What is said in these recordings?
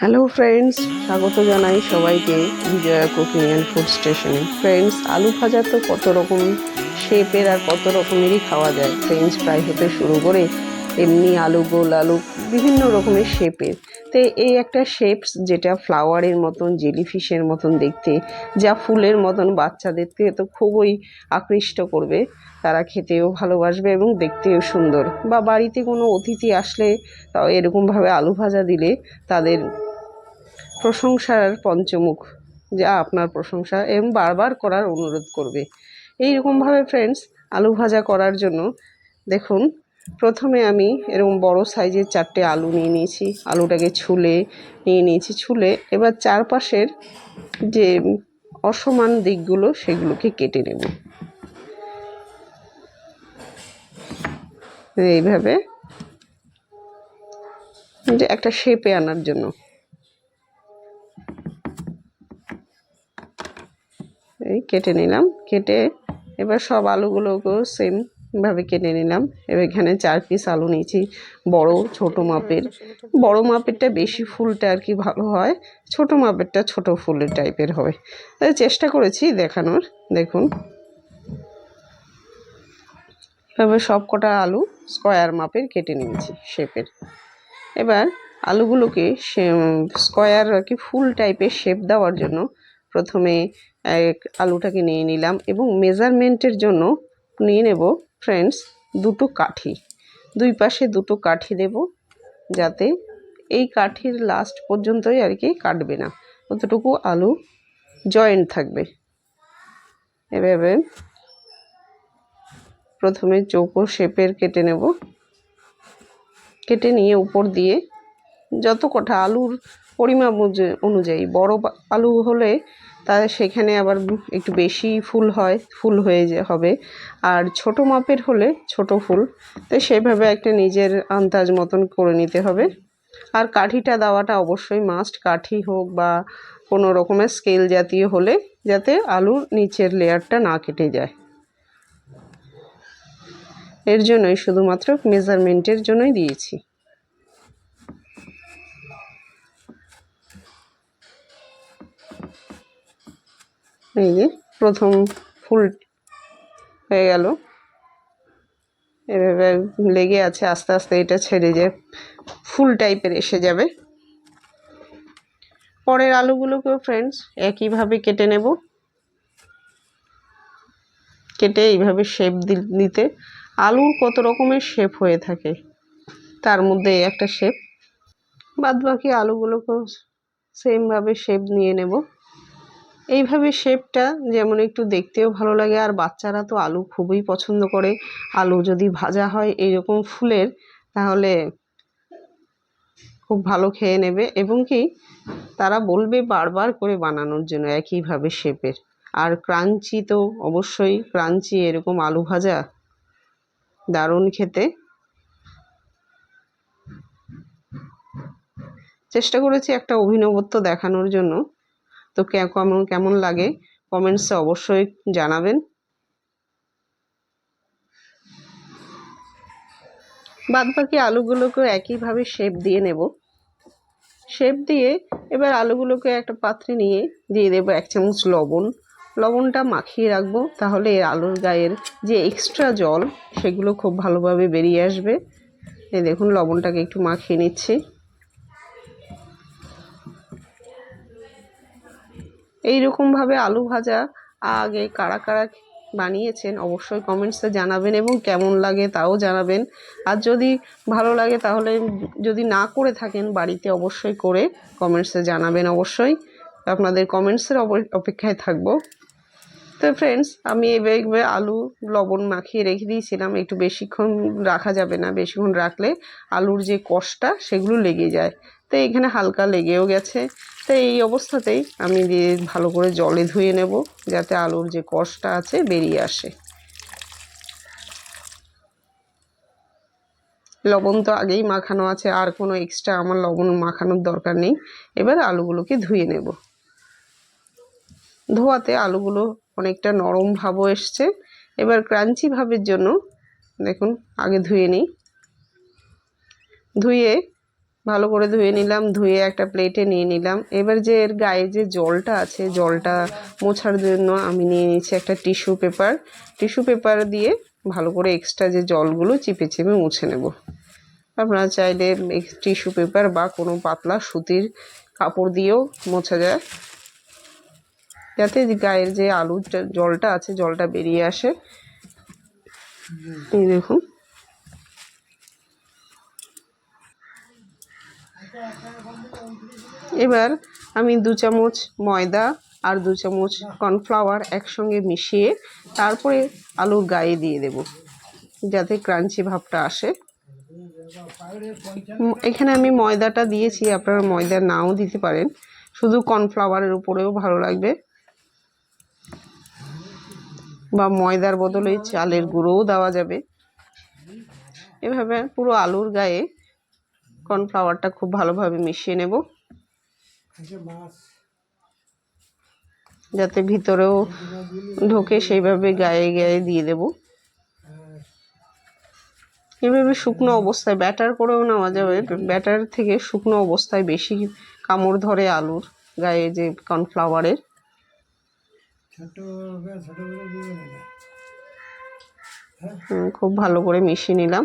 Hello friends, স্বাগত জানাই সবাইকে বিজয়া কুকিং অ্যান্ড ফুড স্টেশনে। ফ্রেন্ডস, আলু ভাজা তো কত রকম শেপের আর কত রকমেরই খাওয়া যায়। ফ্রেঞ্চ ফ্রাই হতে শুরু করে এমনি আলু, গোল আলু, বিভিন্ন রকমের শেপের। তো এই একটা শেপস যেটা ফ্লাওয়ারের মতন, জেলিফিশের মতন দেখতে, যা ফুলের মতন বাচ্চাদেরকে তো খুবই আকৃষ্ট করবে। তারা খেতেও ভালোবাসবে এবং দেখতেও সুন্দর। বা বাড়িতে কোনো অতিথি আসলে তাও এরকমভাবে আলু ভাজা দিলে তাদের প্রশংসার পঞ্চমুখ, যা আপনার প্রশংসা এবং বারবার করার অনুরোধ করবে। এইরকমভাবে ফ্রেন্ডস, আলু ভাজা করার জন্য দেখুন, প্রথমে আমি এরকম বড় সাইজের 4টে আলু নিয়ে নিয়েছি। আলুটাকে নিয়ে নিয়েছি। এবার চারপাশের যে অসমান দিকগুলো সেগুলোকে কেটে নেব এইভাবে, যে একটা শেপে আনার জন্য। এই কেটে নিলাম। কেটে এবার সব আলুগুলোকেও সেমভাবে কেটে নিলাম। এবার এখানে 4 পিস আলু নিয়েছি, বড় ছোট মাপের। বড় মাপেরটা বেশি ফুলটা আর কি ভালো হয়, ছোট মাপেরটা ছোট ফুলের টাইপের হয়। তাই চেষ্টা করেছি দেখানোর। দেখুন, এভাবে সব কটা আলু স্কোয়ার মাপের কেটে নিয়েছি শেপের। এবার আলুগুলোকে স্কোয়ার আর কি ফুল টাইপের শেপ দেওয়ার জন্য প্রথমে আলুটাকে নিয়ে নিলাম এবং মেজারমেন্টের জন্য নিয়ে নেব ফ্রেন্ডস 2টো কাঠি। দুই পাশে 2টো কাঠি দেব, যাতে এই কাঠির লাস্ট পর্যন্তই আর কি কাটবে না, অতটুকু আলু জয়েন্ট থাকবে। এভাবে প্রথমে চৌকো শেপের কেটে নেব। কেটে নিয়ে উপর দিয়ে যত কটা আলুর পরিমাপ অনুযায়ী, বড় আলু হলে তাহলে সেখানে আবার একটু বেশি ফুল হয়ে হবে, আর ছোট মাপের হলে ছোট ফুল। তো সেভাবে একটা নিজের আন্দাজ মতন করে নিতে হবে। আর কাঠিটা দেওয়াটা অবশ্যই মাস্ট, কাঠি হোক বা কোনো রকমের স্কেল জাতীয় হলে, যাতে আলুর নিচের লেয়ারটা না কেটে যায়। এর জন্যই শুধুমাত্র মেজারমেন্টের জন্যই দিয়েছি। এই যে প্রথম ফুল হয়ে গেল। এভাবে লেগে আছে, আস্তে আস্তে এটা ছেড়ে যে ফুল টাইপের এসে যাবে। পরের আলুগুলোকেও ফ্রেন্ডস একইভাবে কেটে নেব। কেটে এইভাবে শেপ দিতে, আলুর কত রকমের শেপ হয়ে থাকে, তার মধ্যে একটা শেপ। বাদ বাকি আলুগুলোকেও সেমভাবে শেপ নিয়ে নেব। এইভাবে শেপটা যেমন একটু দেখতেও ভালো লাগে, আর বাচ্চারা তো আলু খুবই পছন্দ করে। আলু যদি ভাজা হয় এইরকম ফুলের, তাহলে খুব ভালো খেয়ে নেবে এবং কি তারা বলবে বারবার করে বানানোর জন্য একইভাবে শেপের। আর ক্রাঞ্চি তো অবশ্যই, ক্রাঞ্চি এরকম আলু ভাজা দারুণ খেতে। চেষ্টা করেছি একটা অভিনবত্ব দেখানোর জন্য। তো কেমন লাগে কমেন্টসে অবশ্যই জানাবেন। বাদ বাকি আলুগুলোকেও একইভাবে শেপ দিয়ে নেব। শেপ দিয়ে এবার আলুগুলোকে একটা পাত্রে নিয়ে দিয়ে দেবো 1 চামচ লবণ। লবণটা মাখিয়ে রাখবো, তাহলে আলুর গায়ের যে এক্সট্রা জল সেগুলো খুব ভালোভাবে বেরিয়ে আসবে। এই দেখুন, লবণটাকে একটু মাখিয়ে নিচ্ছি। এইরকমভাবে আলু ভাজা আগে কারা কারা বানিয়েছেন অবশ্যই কমেন্টসে জানাবেন এবং কেমন লাগে তাও জানাবেন। আর যদি ভালো লাগে তাহলে, যদি না করে থাকেন বাড়িতে, অবশ্যই করে কমেন্টসে জানাবেন। অবশ্যই আপনাদের কমেন্টসের অপেক্ষায় থাকবো। তো ফ্রেন্ডস, আমি এভাবে আলু লবণ মাখিয়ে রেখে দিয়েছিলাম। একটু বেশিক্ষণ রাখা যাবে না, বেশিক্ষণ রাখলে আলুর যে কষটা সেগুলো লেগে যায়। তো এখানে হালকা লেগেও গেছে। তো এই অবস্থাতেই আমি দিয়ে ভালো করে জলে ধুয়ে নেব, যাতে আলুর যে কষটা আছে বেরিয়ে আসে। লবণ তো আগেই মাখানো আছে, আর কোনো এক্সট্রা আমার লবণ মাখানোর দরকার নেই। এবার আলুগুলোকে ধুয়ে নেব। ধোয়াতে আলুগুলো অনেকটা নরম ভাবও এসছে। এবার ক্রাঞ্চি ভাবের জন্য দেখুন, আগে ধুয়ে নিই। ধুয়ে ভালো করে ধুয়ে নিলাম, ধুয়ে একটা প্লেটে নিয়ে নিলাম। এবার যে এর গায়ে যে জলটা আছে, জলটা মোছার জন্য আমি নিয়ে নিচ্ছি একটা টিস্যু পেপার দিয়ে ভালো করে এক্সট্রা যে জলগুলো চিপে চিপে মুছে নেব। আপনারা চাইলে টিস্যু পেপার বা কোনো পাতলা সুতির কাপড় দিয়েও মোছা যায়, যাতে গায়ের যে আলুর জলটা আছে জলটা বেরিয়ে আসে। এই দেখুন, এবার আমি 2 চামচ ময়দা আর 2 চামচ কর্নফ্লাওয়ার একসঙ্গে মিশিয়ে তারপরে আলুর গায়ে দিয়ে দেব, যাতে ক্রাঞ্চি ভাবটা আসে। এখানে আমি ময়দাটা দিয়েছি, আপনারা ময়দা নাও দিতে পারেন, শুধু কর্নফ্লাওয়ারের উপরেও ভালো লাগবে, বা ময়দার বদলে চালের গুঁড়োও দেওয়া যাবে। এভাবে পুরো আলুর গায়ে কর্নফ্লাওয়ারটা খুব ভালোভাবে মিশিয়ে নেব, যাতে ভিতরেও ঢোকে, সেইভাবে গায়ে গায়ে দিয়ে দেব। এভাবে শুকনো অবস্থায় ব্যাটার করেও নেওয়া যাবে, ব্যাটার থেকে শুকনো অবস্থায় বেশি কামড় ধরে আলুর গায়ে যে কর্নফ্লাওয়ারের। খুব ভালো করে মিশিয়ে নিলাম।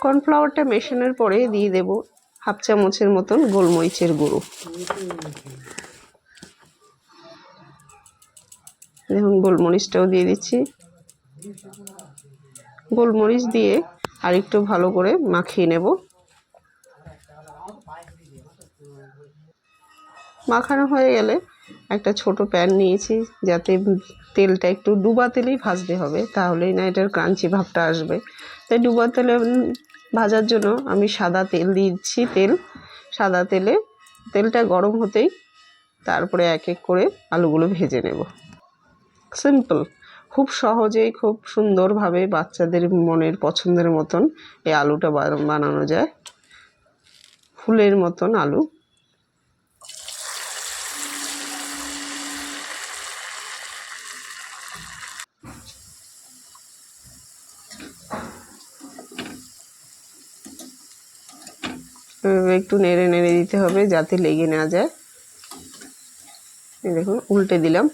কর্নফ্লাওয়ারটা মেশানোর পরে দিয়ে দেব 1/2 চামচের মতন গোলমরিচের গুঁড়ো। দেখুন, গোলমরিচটাও দিয়ে দিচ্ছি। গোলমরিচ দিয়ে আর একটু ভালো করে মাখিয়ে নেব। মাখানো হয়ে গেলে একটা ছোট প্যান নিয়েছি, যাতে তেলটা একটু ডুবা তেলেই ভাজতে হবে, তাহলেই না এটার ক্রাঞ্চি ভাবটা আসবে। তাই ডুবা তেলে ভাজার জন্য আমি সাদা তেল দিচ্ছি। সাদা তেলটা গরম হতেই তারপরে এক এক করে আলুগুলো ভেজে নেব। সিম্পল, খুব সহজেই খুব সুন্দরভাবে বাচ্চাদের মনের পছন্দের মতন এই আলুটা বানানো যায়, ফুলের মতন আলু। একটু নেড়ে নেড়ে দিতে হবে যাতে লেগে না যায়। দেখুন, উল্টে দিলাম।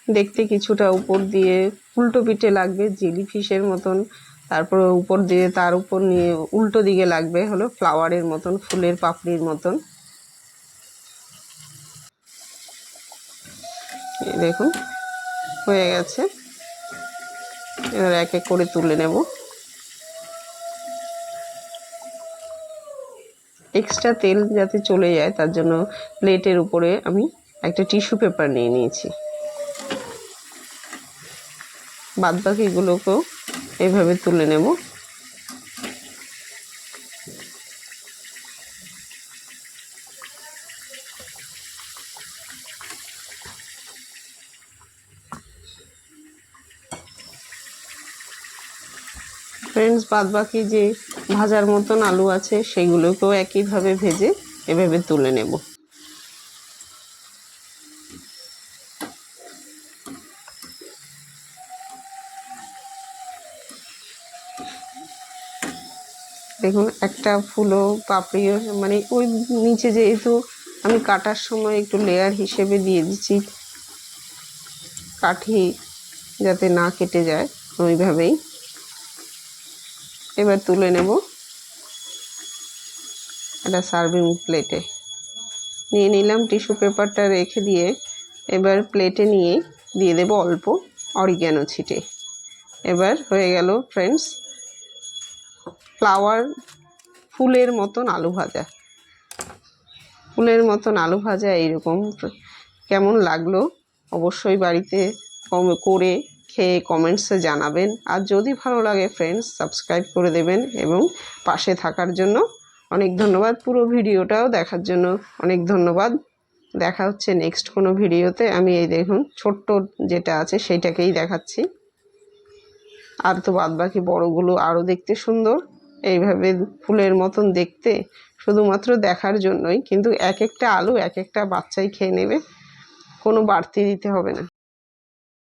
দেখতে কিছুটা উপর দিয়ে উল্টো পিঠে লাগবে, জেলি ফিশের মতন। তারপরে উপর দিয়ে তার উপর নিয়ে উল্টো দিকে লাগবে হলো ফ্লাওয়ারের মতন, ফুলের পাপড়ির মতন। দেখুন, হয়ে গেছে। এবার এক এক করে তুলে নেব। এক্সট্রা তেল যাতে চলে যায় তার জন্য প্লেটের উপরে আমি একটা টিস্যু পেপার নিয়ে নিয়েছি। বাদবাকিগুলোকেও এইভাবে তুলে নেব। ফ্রেন্ডস, বাদবাকি যে ভাজার মতন আলু আছে সেগুলোকেও একইভাবে ভেজে এভাবে তুলে নেব। দেখুন, একটা ফুলও পাপড়িও মানে ওই নিচে যেহেতু আমি কাটার সময় একটু লেয়ার হিসেবে দিয়ে দিচ্ছি, কাঠি যাতে না কেটে যায়, ওইভাবেই এবার তুলে নেব একটা সার্ভিং প্লেটে। নিয়ে নিলাম টিস্যু পেপারটা রেখে দিয়ে এবার প্লেটে নিয়ে দিয়ে দেব অল্প অরিগ্যানো ছিটে। এবার হয়ে গেল ফ্রেন্ডস ফুলের মতন আলু ভাজা। এইরকম কেমন লাগলো অবশ্যই বাড়িতে করে খেয়ে কমেন্টসে জানাবেন। আর যদি ভালো লাগে ফ্রেন্ডস, সাবস্ক্রাইব করে দেবেন এবং পাশে থাকার জন্য অনেক ধন্যবাদ। পুরো ভিডিওটাও দেখার জন্য অনেক ধন্যবাদ। দেখা হচ্ছে নেক্সট কোনো ভিডিওতে। আমি এই দেখুন ছোট্ট যেটা আছে সেইটাকেই দেখাচ্ছি। আর তো বাদ বাকি বড়গুলো আরও দেখতে সুন্দর, এইভাবে ফুলের মতন দেখতে, শুধুমাত্র দেখার জন্যই। কিন্তু এক একটা আলু এক একটা বাচ্চাই খেয়ে নেবে, কোনো বাড়তি দিতে হবে না।